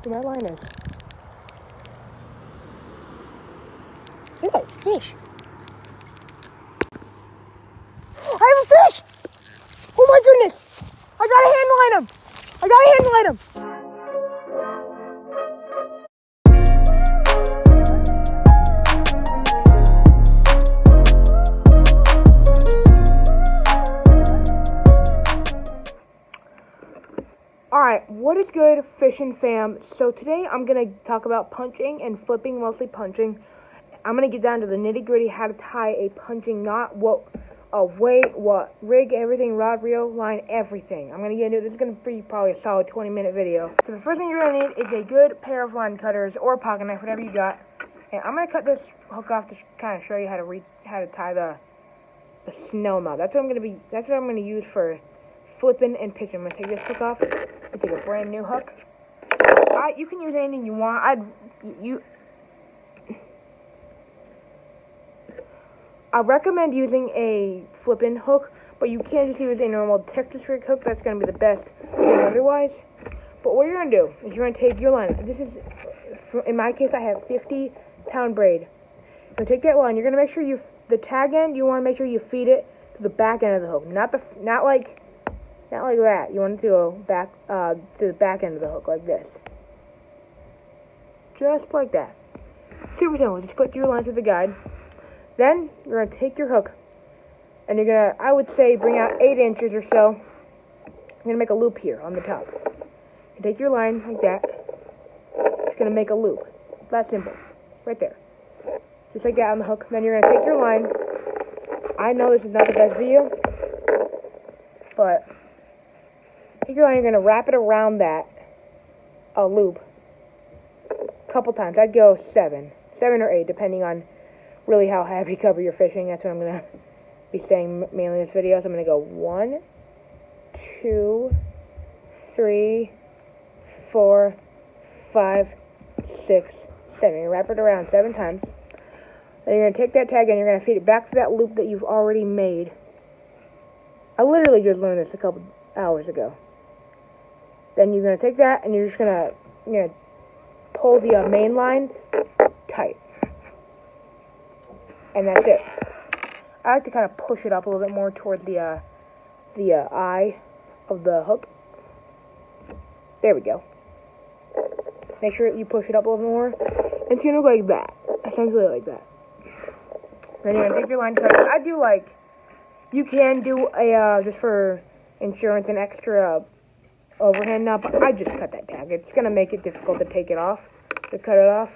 where my line is. Look at that fish. I have a fish! Oh my goodness! I gotta hand line him! I gotta hand line him! Alright, what is good, fishing fam? So today I'm going to talk about punching and flipping, mostly punching. I'm going to get down to the nitty-gritty, how to tie a punching knot, what weight, what rig, everything, rod, reel, line, everything. I'm going to get into it. This is going to be probably a solid 20-minute video. So the first thing you're going to need is a good pair of line cutters or a pocket knife, whatever you got. And I'm going to cut this hook off to kind of show you how to tie the snell knot. That's what I'm going to use for flipping and pitching. I'm going to take this hook off and take a brand new hook. You can use anything you want. I recommend using a flipping hook, but you can't just use a normal Texas rig hook. That's going to be the best thing otherwise. But what you're going to do is you're going to take your line. This is, in my case, I have 50-pound braid. You're going to take that line. You're going to make sure the tag end, you want to make sure you feed it to the back end of the hook, not like that. You want to go back to the back end of the hook like this. Just like that. Super simple. Just put your line through the guide. Then you're going to take your hook and you're going to, I would say, bring out 8 inches or so. You're going to make a loop here on the top. You take your line like that. It's going to make a loop. That simple. Right there. Just like that on the hook. Then you're going to take your line. I know this is not the best video, but take your line, you're going to wrap it around that loop a couple times. I'd go 7 or 8, depending on really how heavy cover you're fishing. That's what I'm going to be saying mainly in this video. So I'm going to go 1, 2, 3, 4, 5, 6, 7. You wrap it around 7 times. Then you're going to take that tag and you're going to feed it back to that loop that you've already made. I literally just learned this a couple hours ago. Then you're going to take that and you're just going to pull the main line tight. And that's it. I like to kind of push it up a little bit more toward the eye of the hook. There we go. Make sure you push it up a little bit more. It's going to go like that. Essentially like that. Then you're going to take your line cutter. I do like, you can do a, just for insurance, an extra overhand knot, but I just cut that tag. It's going to make it difficult to take it off, to cut it off.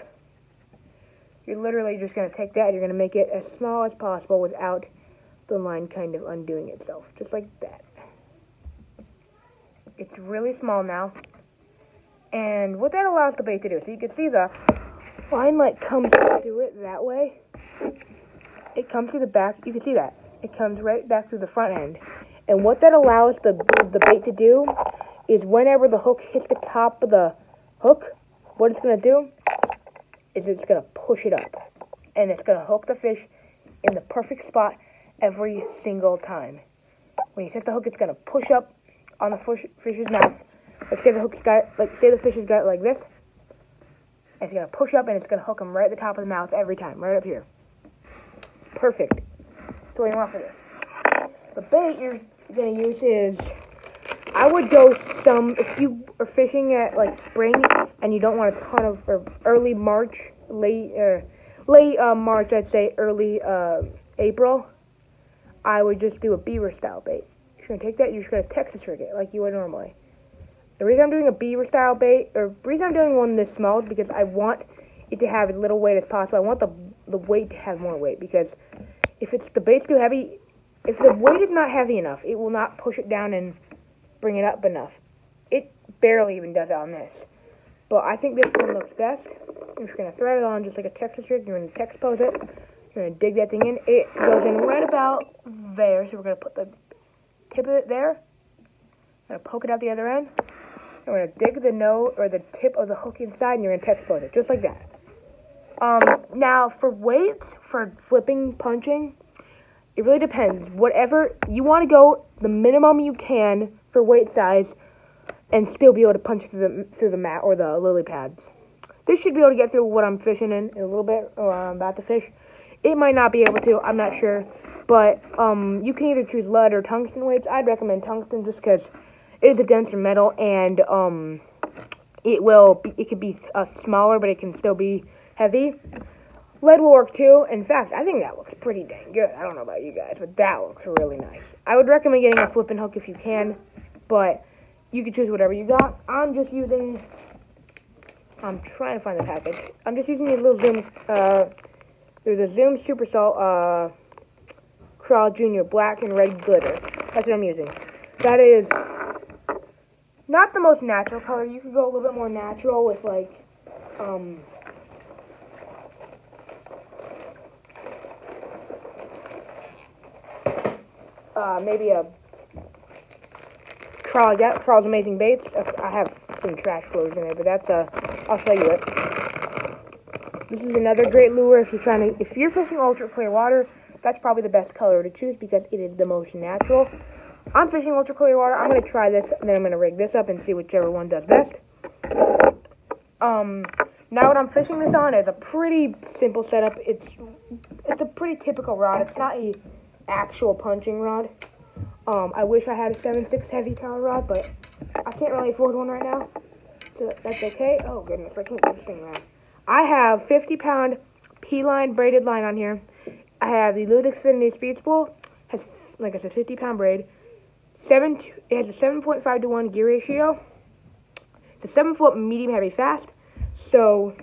You're literally just going to take that, you're going to make it as small as possible without the line kind of undoing itself, just like that. It's really small now, and what that allows the bait to do, so you can see the line like comes through it that way. It comes through the back, you can see that. It comes right back through the front end. And what that allows the bait to do is whenever the hook hits the top of the hook, what it's going to do is it's going to push it up. And it's going to hook the fish in the perfect spot every single time. When you set the hook, it's going to push up on the fish's mouth. Like say the fish has got it like this. And it's going to push up and it's going to hook him right at the top of the mouth every time, right up here. Perfect. That's what you want for this. The bait you're going to use is, I would go if you are fishing at like spring and you don't want a ton of, or early March, late March, I'd say early April, I would just do a beaver style bait. You're going to take that, you're just going to Texas rig it like you would normally. The reason I'm doing a beaver style bait, or the reason I'm doing one this small is because I want it to have as little weight as possible. I want the weight to have more weight, because if the bait's too heavy, if the weight is not heavy enough, it will not push it down and bring it up enough. It barely even does that on this. But I think this one looks best. I'm just going to thread it on just like a Texas rig. You're going to Texpose it. You're going to dig that thing in. It goes in right about there. So we're going to put the tip of it there. I'm going to poke it out the other end. I'm going to dig the nose or the tip of the hook inside, and you're going to Texpose it just like that. Now for weights, for flipping, punching, it really depends. Whatever you want to go, the minimum you can for weight size. and still be able to punch through the mat or the lily pads. This should be able to get through what I'm fishing in a little bit, or I'm about to fish. It might not be able to, I'm not sure. But you can either choose lead or tungsten weights. I'd recommend tungsten just because it is a denser metal, and it could be smaller, but it can still be heavy. Lead will work too. In fact, I think that looks pretty dang good. I don't know about you guys, but that looks really nice. I would recommend getting a flipping hook if you can, but you can choose whatever you got. I'm trying to find the package. I'm just using these little Zoom, there's a Zoom Super Salt, Crawl Junior Black and Red Glitter. That's what I'm using. That is not the most natural color. You could go a little bit more natural with, like, maybe a Crawl. Yeah, Crawl's Amazing Baits. I have some trash flows in it, but that's I'll show you it. This is another great lure if you're fishing ultra clear water. That's probably the best color to choose because it is the most natural. I'm fishing ultra clear water. I'm going to try this, and then I'm going to rig this up and see whichever one does best. Now what I'm fishing this on is a pretty simple setup. It's a pretty typical rod. It's not a actual punching rod. I wish I had a 7.6 heavy power rod, but I can't really afford one right now. So that's okay. Oh goodness, I can't get this thing around. I have 50-pound P-line braided line on here. I have the Lew's Xfinity Speed Spool. Has, like I said, 50-pound braid. It has a 7.5 to 1 gear ratio. It's a 7-foot medium heavy fast. So,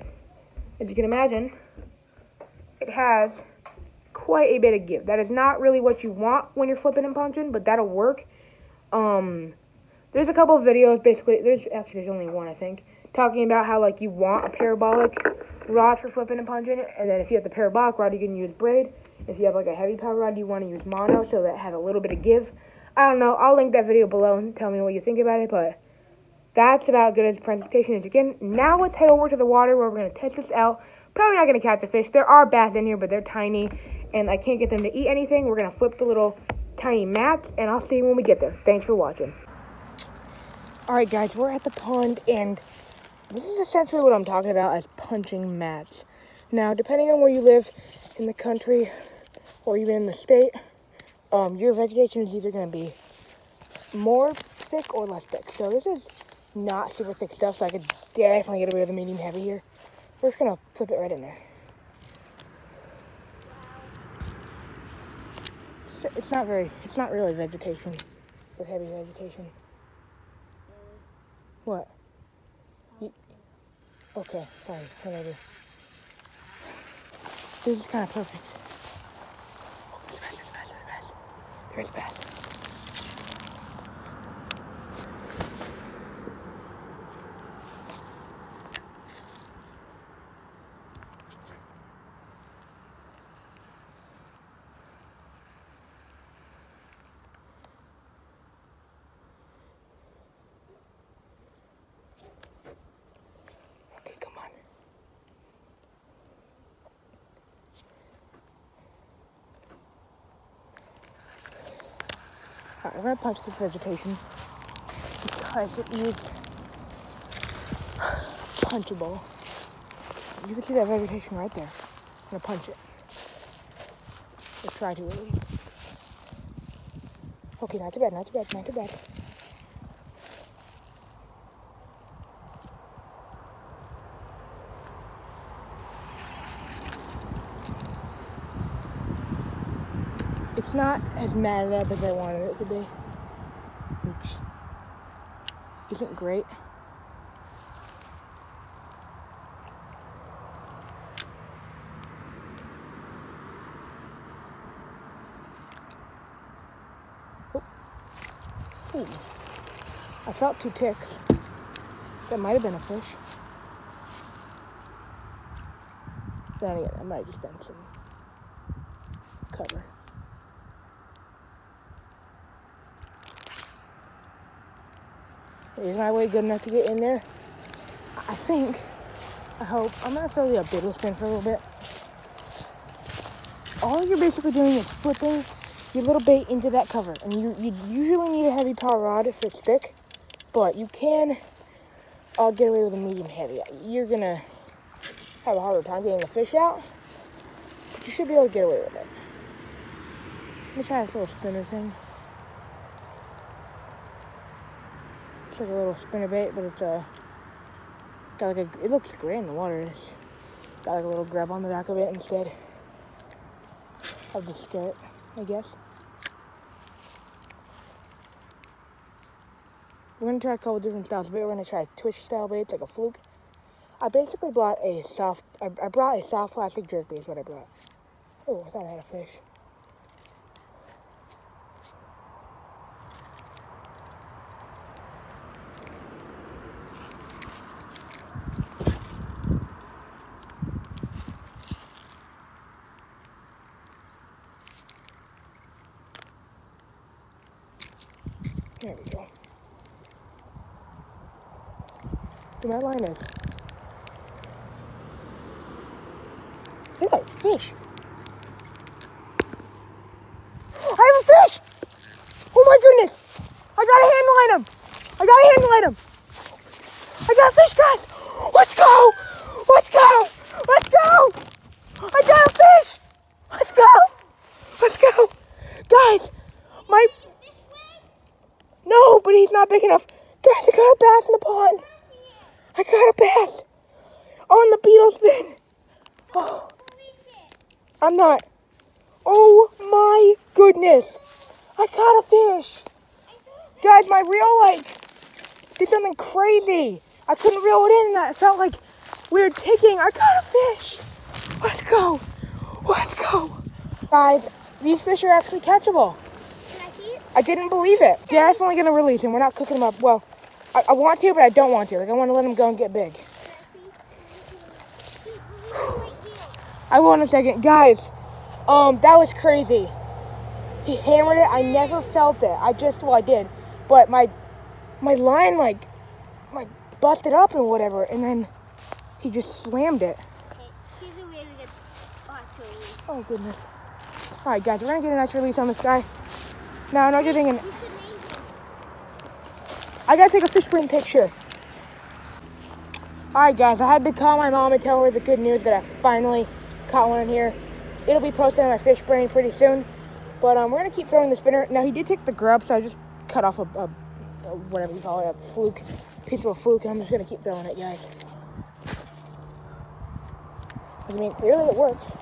as you can imagine, it has quite a bit of give. That is not really what you want when you're flipping and punching, but that'll work. There's a couple of videos, basically, there's only one, I think, talking about how, like, you want a parabolic rod for flipping and punching, and then if you have the parabolic rod, you can use braid. If you have, like, a heavy power rod, you want to use mono, so that it has a little bit of give. I don't know, I'll link that video below and tell me what you think about it, but that's about good as a presentation as you can. Now let's head over to the water where we're going to test this out. Probably not going to catch a fish. There are bass in here, but they're tiny, and I can't get them to eat anything. We're going to flip the little tiny mats, and I'll see you when we get there. Thanks for watching. Alright guys, we're at the pond, and this is essentially what I'm talking about as punching mats. Now, depending on where you live in the country or even in the state, your vegetation is either going to be more thick or less thick. So this is not super thick stuff, so I could definitely get away with the medium heavy here. We're just going to flip it right in there. It's not really vegetation, but heavy vegetation. What? Okay, fine, whatever. This is kind of perfect. Oh, there's a bass. Okay, come on. Alright, we're going to punch this vegetation because it is punchable. You can see that vegetation right there. I'm going to punch it. Or try to at least. Okay, not too bad, not too bad, not too bad. It's not as matted up as I wanted it to be, which isn't great. Oh. Ooh. I felt 2 ticks. That might have been a fish. Then again, that might have just been some cover. Is my weight good enough to get in there? I hope. I'm going to throw the bigger spin for a little bit. All you're basically doing is flipping your little bait into that cover. And you usually need a heavy power rod if it's thick. But you can get away with a medium heavy. You're gonna have a harder time getting the fish out, but you should be able to get away with it. Let me try this little spinner thing. It's like a little spinner bait, but it's got like it looks great in the water. It's got like a little grab on the back of it instead of the skirt, I guess. We're gonna try a couple different styles of bait. We're gonna try twitch style baits, like a fluke. I basically brought a soft plastic jerk bait is what I brought. Oh, I thought I had a fish. There we go. Where my line is. Look at that fish. I have a fish! Oh my goodness! I got a handle on him! I got a handle on him! I got a fish, guys! Let's go! Let's go! Let's go! I got a fish! Let's go! Let's go! Guys, no, but he's not big enough. Guys, I got a bass in the pond. I got a bass on the beetle spin. Oh, I'm not. Oh my goodness. I caught a fish. Guys, my reel did something crazy. I couldn't reel it in and it felt like weird ticking. I caught a fish. Let's go. Let's go. Guys, these fish are actually catchable. Can I see it? I didn't believe it. Definitely gonna release him. We're not cooking him up. Well, I want to, but I don't want to. Like, I want to let him go and get big. I will in a second. Guys, that was crazy. He hammered it. I never felt it. I did. But my line, like busted up and whatever, and then he just slammed it. Okay, here's a really good spot to release. Oh, goodness. All right, guys, we're going to get a nice release on this guy. Now, I know you're thinking, I got to take a fish print picture. All right, guys, I had to call my mom and tell her the good news that I finally caught one in here. It'll be posted on my fish brain pretty soon. But we're going to keep throwing the spinner. Now, he did take the grub, so I just cut off a whatever you call it, a fluke, piece of a fluke, and I'm just going to keep throwing it, guys. I mean, clearly it works.